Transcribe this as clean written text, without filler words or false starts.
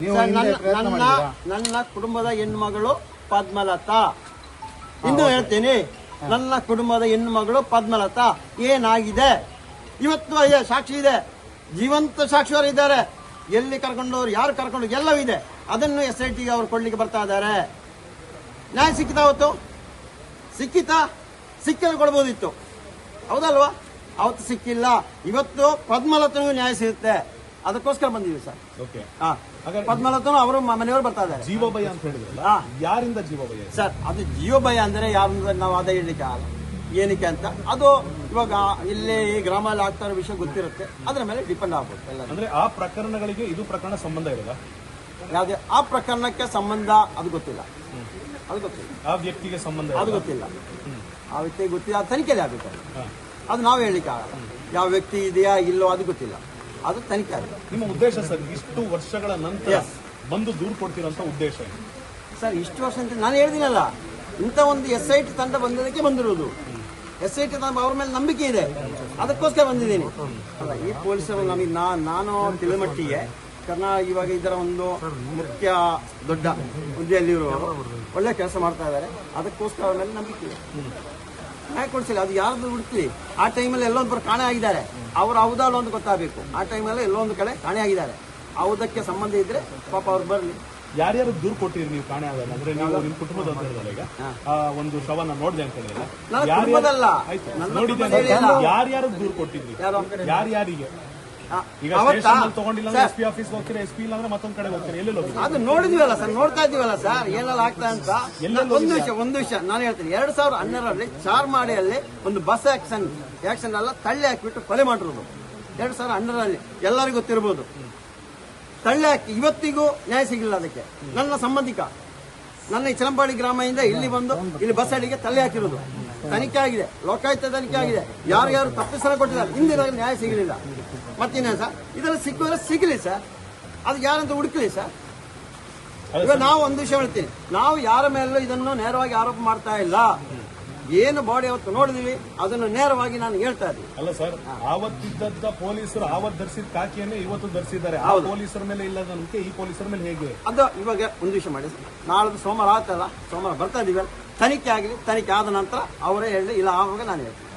ನನ್ನ ಕುಟುಂಬದ ಹೆಣ್ಮಗಳು ಪದ್ಮಲತಾ. ಇಂದು ಹೇಳ್ತೀನಿ, ನನ್ನ ಕುಟುಂಬದ ಹೆಣ್ಮಗಳು ಪದ್ಮಲತಾ ಏನಾಗಿದೆ ಇವತ್ತು ಸಾಕ್ಷಿ ಇದೆ, ಜೀವಂತ ಸಾಕ್ಷಿಯವರು ಇದ್ದಾರೆ. ಎಲ್ಲಿ ಕರ್ಕೊಂಡವ್ರು, ಯಾರು ಕರ್ಕೊಂಡು, ಎಲ್ಲವೂ ಇದೆ. ಅದನ್ನು SIT ಅವರು ಕೊಡ್ಲಿಕ್ಕೆ ಬರ್ತಾ ಇದ್ದಾರೆ. ನ್ಯಾಯ ಸಿಕ್ಕಿತಾ? ಅವತ್ತು ಸಿಕ್ಕಿತಾ? ಸಿಕ್ಕಲು ಕೊಡ್ಬೋದಿತ್ತು, ಹೌದಲ್ವಾ? ಅವತ್ತು ಸಿಕ್ಕಿಲ್ಲ. ಇವತ್ತು ಪದ್ಮಲತನಿಗೂ ನ್ಯಾಯ ಸಿಗುತ್ತೆ, ಅದಕ್ಕೋಸ್ಕರ ಬಂದಿದ್ದೀವಿ ಸರ್. ಓಕೆ. ಪದ್ಮಲತನು ಅವರು ಮನೆಯವರು ಬರ್ತಾ ಇದ್ದಾರೆ. ಜೀವಭಯ ಅಂತ ಹೇಳಿದ್ರಲ್ಲ, ಯಾರಿಂದ ಜೀವಭಯ ಸರ್? ಅದು ಜೀವಭಯ ಅಂದ್ರೆ ಯಾರಿಂದ ನಾವು ಅದೇ ಹೇಳಲಿಕ್ಕೆ ಆಗಲ್ಲ, ಏನಕ್ಕೆ ಅಂತ. ಅದು ಇವಾಗ ಇಲ್ಲಿ ಗ್ರಾಮದಲ್ಲಿ ಆಗ್ತಾ ಇರೋ ವಿಷಯ ಗೊತ್ತಿರುತ್ತೆ, ಅದ್ರ ಮೇಲೆ ಡಿಪೆಂಡ್ ಆಗ್ಬೋದು ಎಲ್ಲ. ಅಂದ್ರೆ ಆ ಪ್ರಕರಣಗಳಿಗೆ ಇದು ಪ್ರಕರಣ ಸಂಬಂಧ ಇರೋದಾ? ಯಾವುದೇ ಆ ಪ್ರಕರಣಕ್ಕೆ ಸಂಬಂಧ ಅದು ಗೊತ್ತಿಲ್ಲ, ಅದು ಗೊತ್ತಿಲ್ಲ. ಆ ವ್ಯಕ್ತಿಗೆ ಸಂಬಂಧ ಅದು ಗೊತ್ತಿಲ್ಲ, ಆ ವ್ಯಕ್ತಿಗೆ ಗೊತ್ತಿಲ್ಲ. ಅದು ತನಿಖೆಯಲ್ಲಿ ಆಗಬೇಕು, ಅದು ನಾವು ಹೇಳಲಿಕ್ಕೆ ಆಗಲ್ಲ. ಯಾವ ವ್ಯಕ್ತಿ ಇದೆಯಾ ಇಲ್ಲೋ ಅದು ಗೊತ್ತಿಲ್ಲ, ಅದು ತನಿಖೆ ಆಗುತ್ತೆ. ನಿಮ್ಮ ಉದ್ದೇಶ ಸರ್, ಇಷ್ಟು ವರ್ಷಗಳ ನಂತರ ಬಂದು ದೂರು ಕೊಡ್ತಿರೋಂಥ ಉದ್ದೇಶ ಸರ್? ಇಷ್ಟು ವರ್ಷ ಅಂತ ನಾನು ಹೇಳಿದಿನಲ್ಲ, ಇಂಥ ಒಂದು SIT ತಂಡ ಬಂದದಕ್ಕೆ ಬಂದಿರೋದು. SIT ತಂಡ ಅವ್ರ ಮೇಲೆ ನಂಬಿಕೆ ಇದೆ, ಅದಕ್ಕೋಸ್ಕರ ಬಂದಿದ್ದೀನಿ. ಅಲ್ಲ, ಈ ಪೊಲೀಸರು ನಮಗೆ ನಾನು ತಿಳಿಮಟ್ಟಿಗೆ ಇವಾಗ ಇದರ ಒಂದು ಮುಖ್ಯ ದೊಡ್ಡ ಹುದ್ದೆಯಲ್ಲಿರುವವರು ಒಳ್ಳೆ ಕೆಲಸ ಮಾಡ್ತಾ ಇದ್ದಾರೆ, ಅದಕ್ಕೋಸ್ಕರ ಅವ್ರ ಮೇಲೆ ನಂಬಿಕೆ ಇದೆ. ಯಾಕೆ ಕೊಡ್ಸಿಲ್ಲ? ಅದು ಯಾರ್ದು ಹುಡುಕ್ಲಿ. ಆ ಟೈಮಲ್ಲಿ ಎಲ್ಲೊಂದು ಕಾಣೆ ಆಗಿದ್ದಾರೆ, ಅವ್ರು ಹೌದಾ ಅಲ್ಲ ಅಂತ ಗೊತ್ತಾಗಬೇಕು. ಆ ಟೈಮಲ್ಲಿ ಎಲ್ಲೊಂದು ಕಡೆ ಕಾಣೆ ಆಗಿದ್ದಾರೆ, ಹೌದಕ್ಕೆ ಸಂಬಂಧ ಇದ್ರೆ ಪಾಪ ಅವ್ರು ಬರಲಿ. ಯಾರ್ಯಾರು ದೂರು ಕೊಟ್ಟಿರಿ ನೀವು ಕಾಣೆ ಆಗಲ್ಲ ಅಂದ್ರೆ? ನೀವು ನಿಮ್ಮ ಕುಟುಂಬದ ಅಂತ ಹೇಳಿದ್ರೆ ಈಗ ಒಂದು ಶವನ ನೋಡಿದೆ ಅಂತ ಹೇಳಿದ್ರೆ, ಯಾರ್ಯಾರು ದೂರು ಕೊಟ್ಟಿದ್ರಿ? ಯಾರ್ಯಾರಿಗೆ? ಈಗ ತಗೊಂಡಿಲ್ಲ, SP ಆಫೀಸ್ ಹೋಗ್ತೀರಾ, SP ಇಲ್ಲ ಅಂದ್ರೆ ಮತ್ತೊಂದ್ ಕಡೆ ಹೋಗ್ತೀರಾ, ಎಲ್ಲೆಲ್ಲ ಹೋಗ್ತೀರಾ? ಅದು ನೋಡಿದ್ವಲ್ಲ ಸರ್, ನೋಡ್ತಾ ಇದೀವಲ್ಲ ಸರ್, ಏನೆಲ್ಲ ಆಗ್ತಾ ಅಂತ. ಒಂದು ವಿಷಯ ನಾನು ಹೇಳ್ತೀನಿ. 2012ರಲ್ಲಿ ಚಾರ್ಮಾಡಿಯಲ್ಲಿ ಒಂದು ಬಸ್ ಆಕ್ಷನ್ ಎಲ್ಲ ತಳ್ಳಿ ಹಾಕಿಬಿಟ್ಟು ಕೊಲೆ ಮಾಡಿರೋದು. 2012ರಲ್ಲಿ ಎಲ್ಲರಿಗೂ ಗೊತ್ತಿರ್ಬೋದು. ತಳ್ಳಿ ಹಾಕಿ ಇವತ್ತಿಗೂ ನ್ಯಾಯ ಸಿಗಲಿಲ್ಲ ಅದಕ್ಕೆ. ನನ್ನ ಸಂಬಂಧಿಕ, ನನ್ನ ಈ ಚಲಂಪಾಡಿ ಗ್ರಾಮದಿಂದ ಇಲ್ಲಿ ಬಂದು ಇಲ್ಲಿ ಬಸ್ ಅಡಿಗೆ ತಳ್ಳಿ ಹಾಕಿರೋದು. ತನಿಖೆ ಆಗಿದೆ, ಲೋಕಾಯುಕ್ತ ತನಿಖೆ ಆಗಿದೆ, ಯಾರು ತಪ್ಪಿಸಲು ಕೊಟ್ಟಿದ್ದಾರೆ. ಹಿಂದಿನ ನ್ಯಾಯ ಸಿಗಲಿಲ್ಲ. ಮತ್ತಿನ್ನ ಸರ್ ಇದೆಲ್ಲ ಸಿಕ್ಕುವರೆ ಸಿಗಲಿ ಸರ್, ಅದು ಯಾರಂತ ಹುಡುಕಲಿ ಸರ್. ಈಗ ನಾವು ಒಂದು ವಿಷಯ ಹೇಳ್ತೀನಿ, ನಾವು ಯಾರ ಮೇಲೂ ಇದನ್ನು ನೇರವಾಗಿ ಆರೋಪ ಮಾಡ್ತಾ ಇಲ್ಲ. ಏನು ಬಾಡಿ ಅವತ್ತು ನೋಡಿದೀವಿ ಅದನ್ನು ನೇರವಾಗಿ ನಾನು ಹೇಳ್ತಾ ಇದ್ದೀನಿ. ಅಲ್ಲ ಸರ್, ಆವತ್ತಿದ್ದ ಪೊಲೀಸರು ಆವತ್ತು ಧರಿಸಿದ ಕಾಕಿಯನ್ನೇ ಇವತ್ತು ಧರಿಸಿದ್ದಾರೆ. ಆ ಪೊಲೀಸರ ಮೇಲೆ ಇಲ್ಲದ ನಂಬಿಕೆ ಈ ಪೊಲೀಸರ ಮೇಲೆ ಹೇಗೆ? ಅದು ಇವಾಗ ಒಂದು ವಿಷಯ ಮಾಡಿ, ನಾಳೆ ಸೋಮವಾರ ಆಗ್ತಲ್ಲ, ಸೋಮವಾರ ಬರ್ತಾ ಇದೀವಿ, ತನಿಖೆ ಆಗಲಿ. ತನಿಖೆ ಆದ ನಂತರ ಅವರೇ ಹೇಳಿ, ಇಲ್ಲ ಆವಾಗ ನಾನು ಹೇಳ್ತೀನಿ.